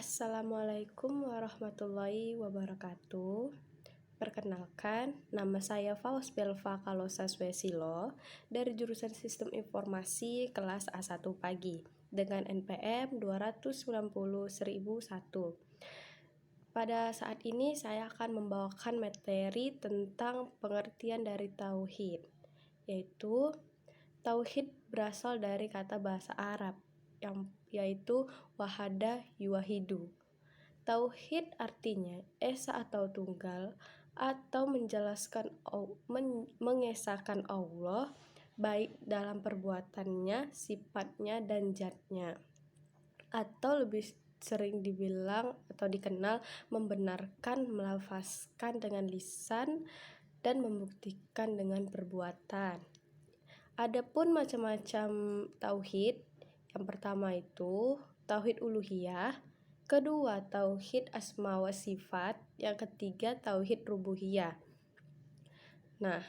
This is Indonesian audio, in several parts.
Assalamualaikum warahmatullahi wabarakatuh. Perkenalkan, nama saya Faus Belva Kalosa Swesilo dari jurusan Sistem Informasi kelas A1 Pagi dengan NPM 290.1001. Pada saat ini saya akan membawakan materi tentang pengertian dari tauhid, yaitu tauhid berasal dari kata bahasa Arab yaitu wahada yuwahidu. Tauhid artinya esa atau tunggal, atau mengesahkan Allah baik dalam perbuatannya, sifatnya, dan zatnya, atau lebih sering dibilang atau dikenal membenarkan, melafazkan dengan lisan, dan membuktikan dengan perbuatan. Adapun macam-macam tauhid, yang pertama itu tauhid uluhiyah, kedua tauhid asma wa sifat, yang ketiga tauhid rububiyah. Nah,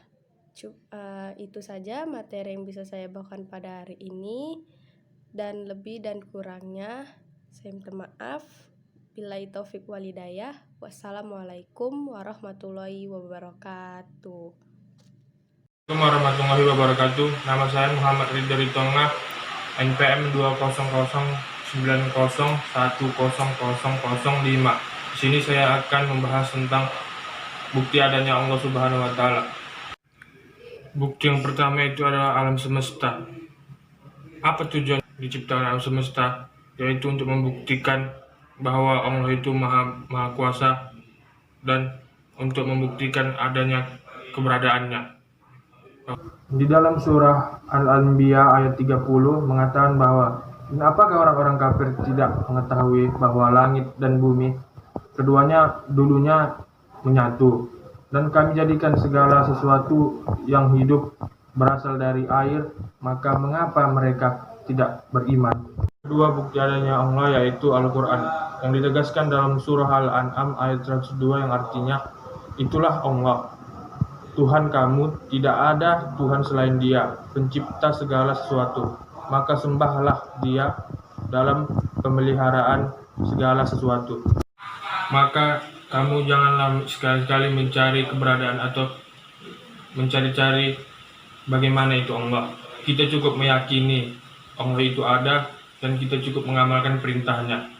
itu saja materi yang bisa saya bawakan pada hari ini, dan lebih dan kurangnya saya minta maaf. Billahi taufik walhidayah. Wassalamualaikum warahmatullahi wabarakatuh. Assalamualaikum warahmatullahi wabarakatuh. Nama saya Muhammad Ridho Ritonga, NPM 200901005. Di sini saya akan membahas tentang bukti adanya Allah Subhanahu wa taala. Bukti yang pertama itu adalah alam semesta. Apa tujuan diciptakan alam semesta? Yaitu untuk membuktikan bahwa Allah itu maha kuasa dan untuk membuktikan adanya keberadaannya. Di dalam surah Al-Anbiya ayat 30 mengatakan bahwa apakah orang-orang kafir tidak mengetahui bahwa langit dan bumi keduanya dulunya menyatu, dan kami jadikan segala sesuatu yang hidup berasal dari air, maka mengapa mereka tidak beriman? Kedua bukti adanya Allah yaitu Al-Quran yang ditegaskan dalam surah Al-An'am ayat 102 yang artinya, itulah Allah Tuhan kamu, tidak ada Tuhan selain Dia, pencipta segala sesuatu. Maka sembahlah Dia dalam pemeliharaan segala sesuatu. Maka kamu janganlah sekali-kali mencari keberadaan atau mencari-cari bagaimana itu Allah. Kita cukup meyakini Allah itu ada dan kita cukup mengamalkan perintahnya.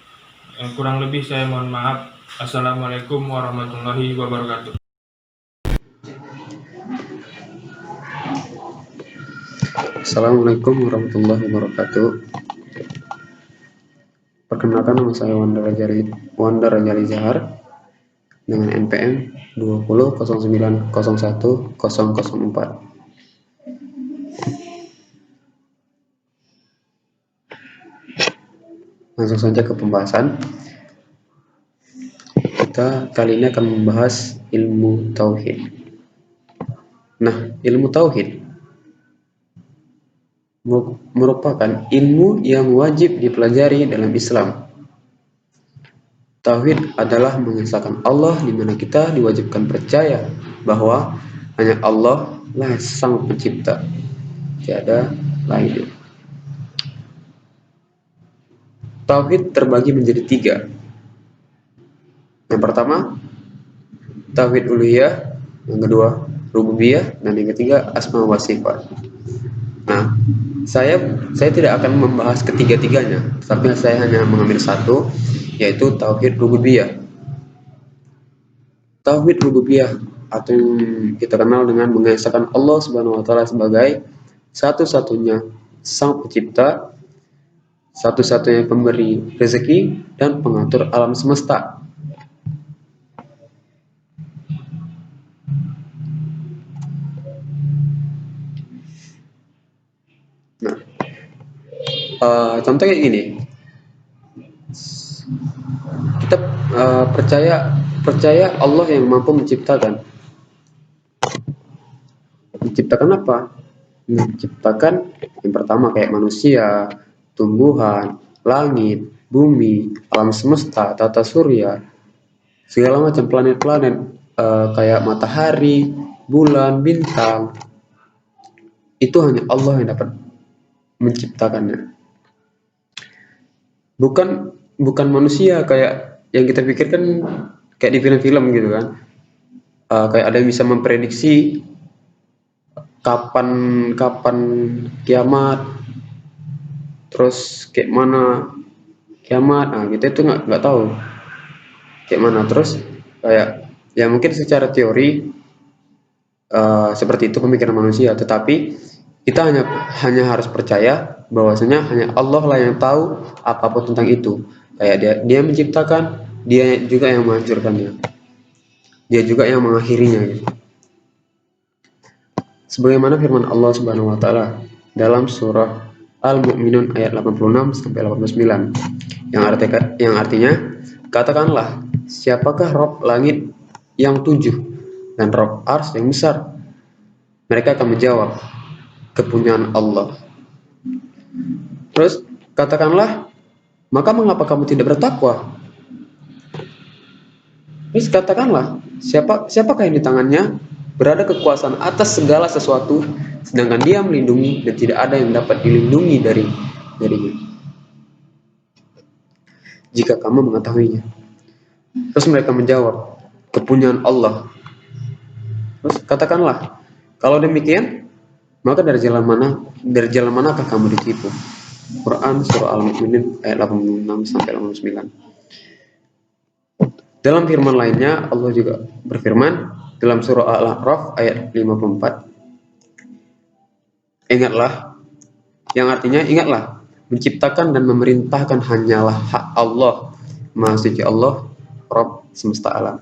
Kurang lebih saya mohon maaf. Assalamualaikum warahmatullahi wabarakatuh. Assalamualaikum warahmatullahi wabarakatuh. Perkenalkan, nama saya Wanda Rajali Zahar dengan NPM 200901004. Langsung saja ke pembahasan. Kita kali ini akan membahas ilmu tauhid. Nah, ilmu tauhid merupakan ilmu yang wajib dipelajari dalam Islam. Tauhid adalah mengesahkan Allah, di mana kita diwajibkan percaya bahwa hanya Allah lah sang pencipta, tiada lain. Tauhid terbagi menjadi 3. Yang pertama tauhid uluhiyah, yang kedua rububiyah, dan yang ketiga asma wa sifat. Nah, saya tidak akan membahas ketiga-tiganya, tapi saya hanya mengambil satu, yaitu tauhid rububiyah. Tauhid rububiyah atau yang kita kenal dengan mengesahkan Allah Subhanahu wa taala sebagai satu-satunya sang pencipta, satu-satunya pemberi rezeki dan pengatur alam semesta. Nah, contohnya gini, kita percaya Allah yang mampu menciptakan. Menciptakan apa? Menciptakan yang pertama kayak manusia, tumbuhan, langit, bumi, alam semesta, tata surya, segala macam planet-planet, kayak matahari, bulan, bintang. Itu hanya Allah yang dapat menciptakannya. Bukan bukan manusia kayak yang kita pikirkan, kayak di film-film gitu kan. Kayak ada yang bisa memprediksi kapan kapan kiamat, terus kayak mana kiamat. Nah, kita itu nggak tahu kayak mana. Terus kayak ya mungkin secara teori seperti itu pemikiran manusia, tetapi kita hanya harus percaya bahwasanya hanya Allah lah yang tahu apapun tentang itu. Kayak dia menciptakan, dia juga yang menghancurkannya, dia juga yang mengakhirinya gitu. Sebagaimana firman Allah Subhanahu wa taala dalam surah Al-Mu'minun ayat 86 sampai 89 yang artinya, katakanlah, siapakah Rob langit yang 7 dan Rob ars yang besar? Mereka akan menjawab, kepunyaan Allah. Terus katakanlah, maka mengapa kamu tidak bertakwa? Terus katakanlah, siapakah yang di tangannya berada kekuasaan atas segala sesuatu, sedangkan dia melindungi dan tidak ada yang dapat dilindungi darinya, jika kamu mengetahuinya. Terus mereka menjawab, kepunyaan Allah. Terus katakanlah, kalau demikian, maka dari jalan manakah kamu ditipu? Quran surah Al-Mu'minun ayat 86 sampai 89. Dalam firman lainnya, Allah juga berfirman dalam surah Al-A'raf ayat 54. Ingatlah, yang artinya ingatlah, menciptakan dan memerintahkan hanyalah hak Allah, Maha Suci Allah, Rabb semesta alam.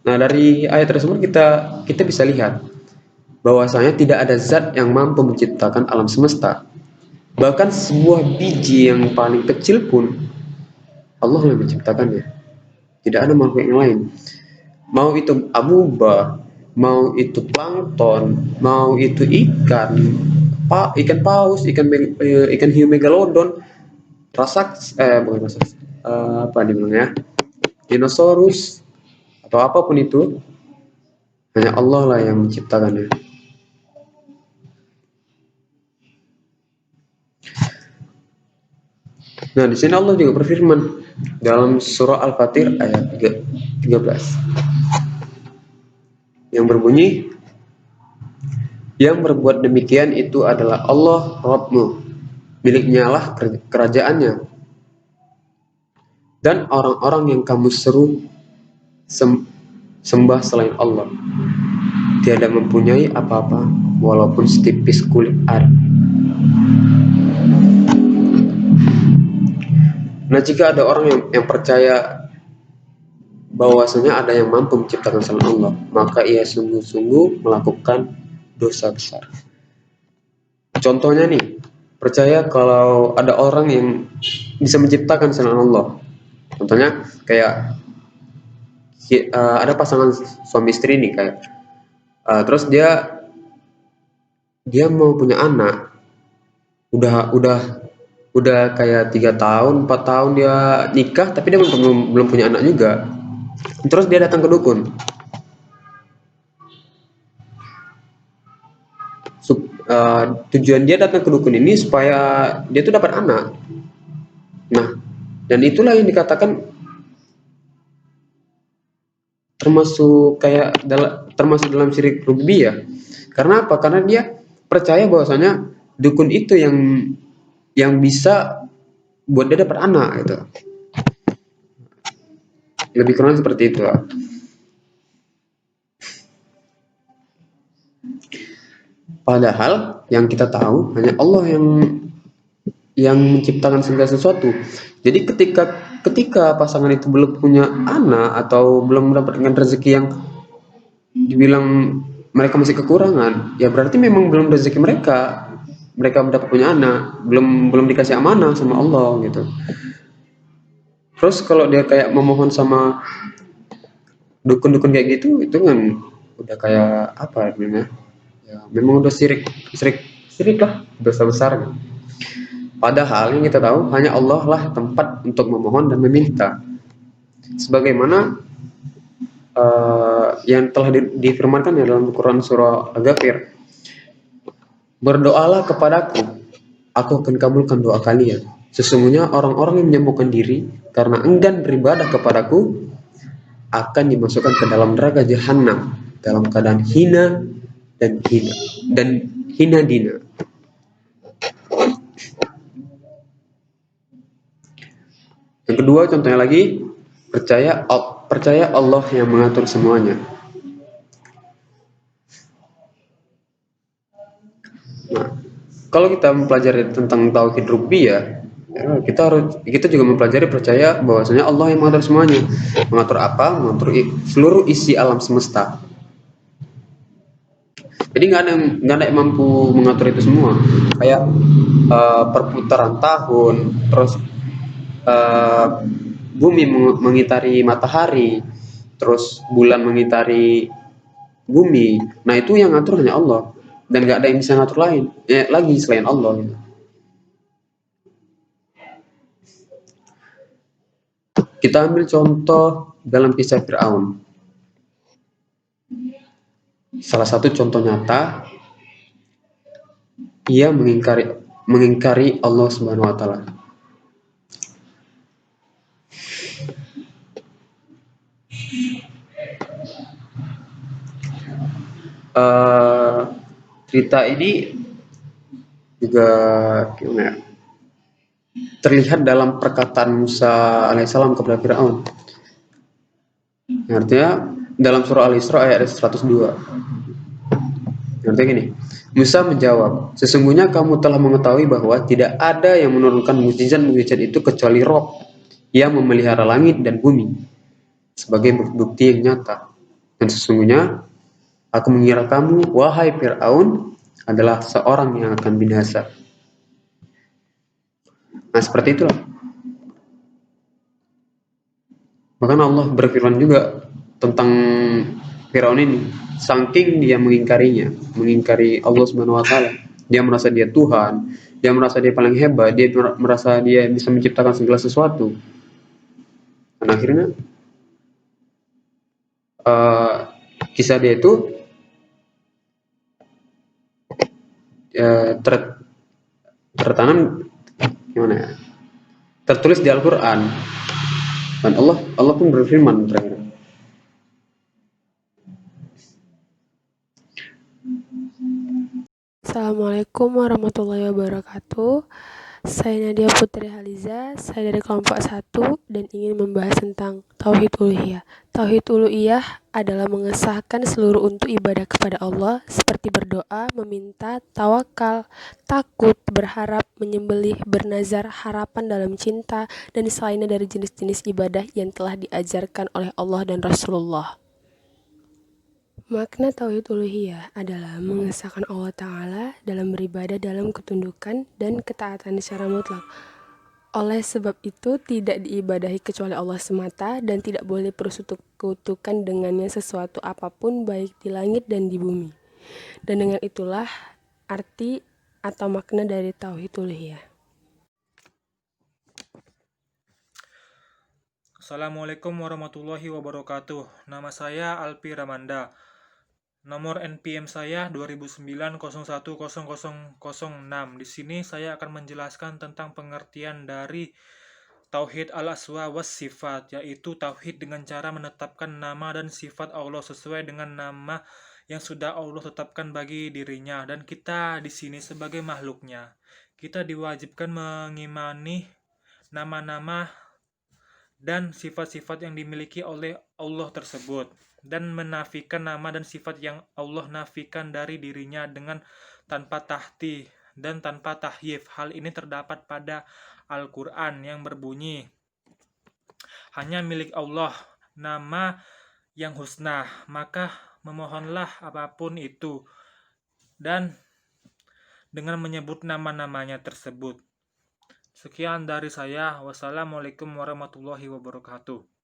Nah, dari ayat tersebut kita bisa lihat bahwasanya tidak ada zat yang mampu menciptakan alam semesta. Bahkan sebuah biji yang paling kecil pun Allah yang menciptakannya. Tidak ada makhluk yang lain. Mau itu amuba, mau itu plankton, mau itu ikan paus, ikan hiu megalodon, bukan raksasa, apa dibilangnya, dinosaurus atau apapun itu, hanya Allah lah yang menciptakannya. Nah, di sini Allah juga berfirman dalam surah Al-Fatir ayat 13 yang berbunyi, yang berbuat demikian itu adalah Allah Rabbmu, miliknya lah kerajaannya, dan orang-orang yang kamu seru sembah selain Allah tiada mempunyai apa-apa walaupun setipis kulit ari. Nah, jika ada orang yang percaya bahwasanya ada yang mampu menciptakan selain Allah, maka ia sungguh-sungguh melakukan dosa besar. Contohnya nih, percaya kalau ada orang yang bisa menciptakan selain Allah. Contohnya kayak ada pasangan suami istri nih, kayak terus dia mau punya anak, udah kayak 3 tahun 4 tahun dia nikah, tapi dia belum punya anak juga. Terus dia datang ke dukun, tujuan dia datang ke dukun ini supaya dia tuh dapat anak. Nah, dan itulah yang dikatakan termasuk dalam syirik rububiyah. Karena apa? Karena dia percaya bahwasanya dukun itu yang bisa buat dia dapat anak gitu. Lebih kurang seperti itu lah. Padahal yang kita tahu hanya Allah yang menciptakan segala sesuatu. Jadi ketika pasangan itu belum punya anak atau belum mendapatkan rezeki yang dibilang mereka masih kekurangan, ya berarti memang belum rezeki mereka mendapat punya anak, belum dikasih amanah sama Allah gitu. Terus kalau dia kayak memohon sama dukun-dukun kayak gitu, itu kan udah kayak apa namanya? Ya, memang udah syirik lah, dosa besar gitu. Padahal yang kita tahu hanya Allah lah tempat untuk memohon dan meminta. Sebagaimana yang telah difirmankan dalam Quran surah Al-Ghafir, berdoalah kepadaku, aku akan kabulkan doa kalian. Sesungguhnya orang-orang yang menyembuhkan diri karena enggan beribadah kepadaku akan dimasukkan ke dalam neraka jahanam dalam keadaan hina dan hina dina. Yang kedua contohnya lagi, percaya Allah yang mengatur semuanya. Nah, kalau kita mempelajari tentang tauhid rububiyah, kita juga mempelajari percaya bahwasanya Allah yang mengatur semuanya. Mengatur apa? Mengatur seluruh isi alam semesta. Jadi nggak ada yang mampu mengatur itu semua. Kayak perputaran tahun, terus bumi mengitari matahari, terus bulan mengitari bumi. Nah itu yang ngatur hanya Allah, dan nggak ada yang bisa ngatur lagi selain Allah. Kita ambil contoh dalam kisah Fir'aun. Salah satu contoh nyata, ia mengingkari Allah Subhanahu wa taala. Cerita ini juga gimana ya, terlihat dalam perkataan Musa alaihissalam kepada Fir'aun. Artinya dalam surah Al-Isra ayat 102. Artinya gini, Musa menjawab, sesungguhnya kamu telah mengetahui bahwa tidak ada yang menurunkan mukjizat-mukjizat itu kecuali Rob yang memelihara langit dan bumi sebagai bukti yang nyata. Dan sesungguhnya aku mengira kamu, wahai Fir'aun, adalah seorang yang akan binasa. Nah seperti itulah. Bahkan Allah berfirman juga tentang Firaun ini, saking dia mengingkari Allah Subhanahu wa taala. Dia merasa dia Tuhan, dia merasa dia paling hebat, dia merasa dia bisa menciptakan segala sesuatu. Dan akhirnya kisah dia itu tertanam gimana ya? Tertulis di Al-Qur'an. Dan Allah pun berfirman terakhir. Assalamualaikum warahmatullahi wabarakatuh. Saya Nadia Putri Haliza, saya dari kelompok 1 dan ingin membahas tentang Tauhid Uluhiyah. Tauhid Uluhiyah adalah mengesahkan seluruh untuk ibadah kepada Allah seperti berdoa, meminta, tawakal, takut, berharap, menyembelih, bernazar, harapan dalam cinta, dan selainnya dari jenis-jenis ibadah yang telah diajarkan oleh Allah dan Rasulullah. Makna Tauhid Uluhiyah adalah mengesahkan Allah Ta'ala dalam beribadah dalam ketundukan dan ketaatan secara mutlak. Oleh sebab itu tidak diibadahi kecuali Allah semata dan tidak boleh persekutukan dengannya sesuatu apapun baik di langit dan di bumi. Dan dengan itulah arti atau makna dari Tauhid Uluhiyah. Assalamualaikum warahmatullahi wabarakatuh. Nama saya Alpi Ramanda. Nomor NPM saya 2009-010006. Di sini saya akan menjelaskan tentang pengertian dari Tauhid al-Asma was Sifat, yaitu tauhid dengan cara menetapkan nama dan sifat Allah sesuai dengan nama yang sudah Allah tetapkan bagi dirinya, dan kita di sini sebagai makhluknya. Kita diwajibkan mengimani nama-nama dan sifat-sifat yang dimiliki oleh Allah tersebut, dan menafikan nama dan sifat yang Allah nafikan dari dirinya dengan tanpa tahdid dan tanpa tahyif. Hal ini terdapat pada Al-Quran yang berbunyi, hanya milik Allah nama yang husna, maka memohonlah apapun itu dan dengan menyebut nama-namanya tersebut. Sekian dari saya. Wassalamualaikum warahmatullahi wabarakatuh.